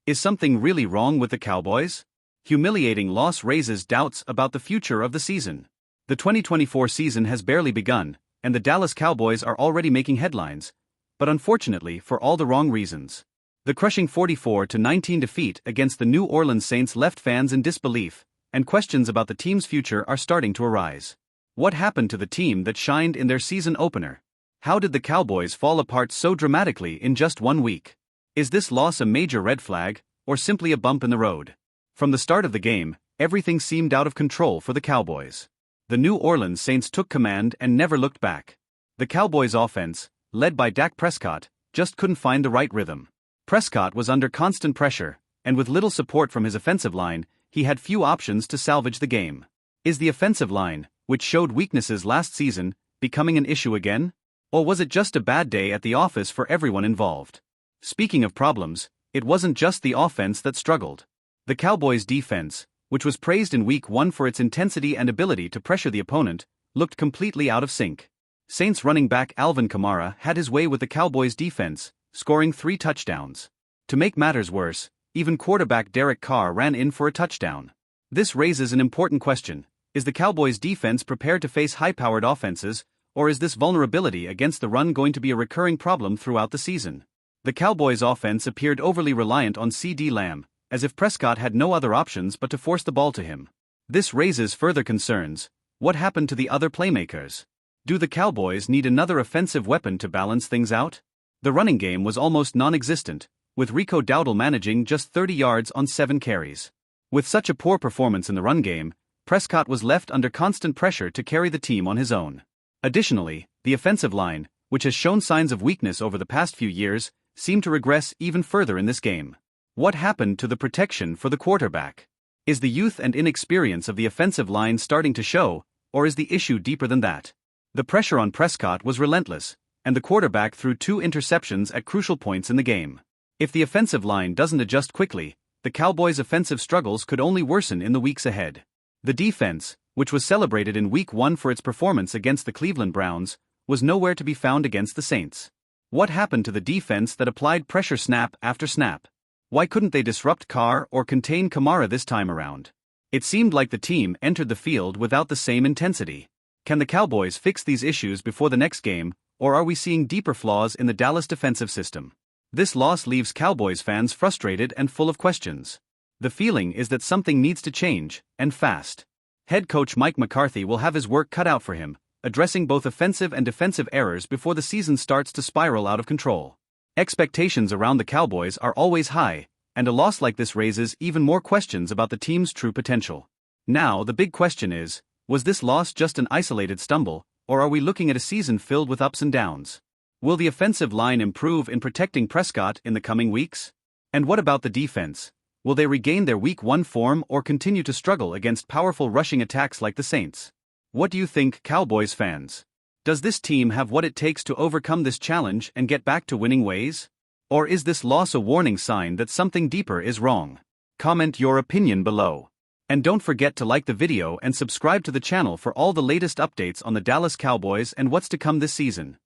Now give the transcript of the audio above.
Is something really wrong with the Cowboys? Humiliating loss raises doubts about the future of the season. The 2024 season has barely begun, and the Dallas Cowboys are already making headlines, but unfortunately for all the wrong reasons. The crushing 44-19 defeat against the New Orleans Saints left fans in disbelief, and questions about the team's future are starting to arise. What happened to the team that shined in their season opener? How did the Cowboys fall apart so dramatically in just 1 week? Is this loss a major red flag, or simply a bump in the road? From the start of the game, everything seemed out of control for the Cowboys. The New Orleans Saints took command and never looked back. The Cowboys' offense, led by Dak Prescott, just couldn't find the right rhythm. Prescott was under constant pressure, and with little support from his offensive line, he had few options to salvage the game. Is the offensive line, which showed weaknesses last season, becoming an issue again? Or was it just a bad day at the office for everyone involved? Speaking of problems, it wasn't just the offense that struggled. The Cowboys' defense, which was praised in Week 1 for its intensity and ability to pressure the opponent, looked completely out of sync. Saints running back Alvin Kamara had his way with the Cowboys' defense, scoring 3 touchdowns. To make matters worse, even quarterback Derek Carr ran in for a touchdown. This raises an important question. Is the Cowboys' defense prepared to face high-powered offenses, or is this vulnerability against the run going to be a recurring problem throughout the season? The Cowboys' offense appeared overly reliant on CeeDee Lamb, as if Prescott had no other options but to force the ball to him. This raises further concerns. What happened to the other playmakers? Do the Cowboys need another offensive weapon to balance things out? The running game was almost non-existent, with Rico Dowdle managing just 30 yards on 7 carries. With such a poor performance in the run game, Prescott was left under constant pressure to carry the team on his own. Additionally, the offensive line, which has shown signs of weakness over the past few years, seemed to regress even further in this game. What happened to the protection for the quarterback? Is the youth and inexperience of the offensive line starting to show, or is the issue deeper than that? The pressure on Prescott was relentless, and the quarterback threw 2 interceptions at crucial points in the game. If the offensive line doesn't adjust quickly, the Cowboys' offensive struggles could only worsen in the weeks ahead. The defense, which was celebrated in Week 1 for its performance against the Cleveland Browns, was nowhere to be found against the Saints. What happened to the defense that applied pressure snap after snap? Why couldn't they disrupt Carr or contain Kamara this time around? It seemed like the team entered the field without the same intensity. Can the Cowboys fix these issues before the next game, or are we seeing deeper flaws in the Dallas defensive system? This loss leaves Cowboys fans frustrated and full of questions. The feeling is that something needs to change, and fast. Head coach Mike McCarthy will have his work cut out for him, addressing both offensive and defensive errors before the season starts to spiral out of control. Expectations around the Cowboys are always high, and a loss like this raises even more questions about the team's true potential. Now the big question is, was this loss just an isolated stumble, or are we looking at a season filled with ups and downs? Will the offensive line improve in protecting Prescott in the coming weeks? And what about the defense? Will they regain their Week 1 form or continue to struggle against powerful rushing attacks like the Saints? What do you think, Cowboys fans? Does this team have what it takes to overcome this challenge and get back to winning ways? Or is this loss a warning sign that something deeper is wrong? Comment your opinion below. And don't forget to like the video and subscribe to the channel for all the latest updates on the Dallas Cowboys and what's to come this season.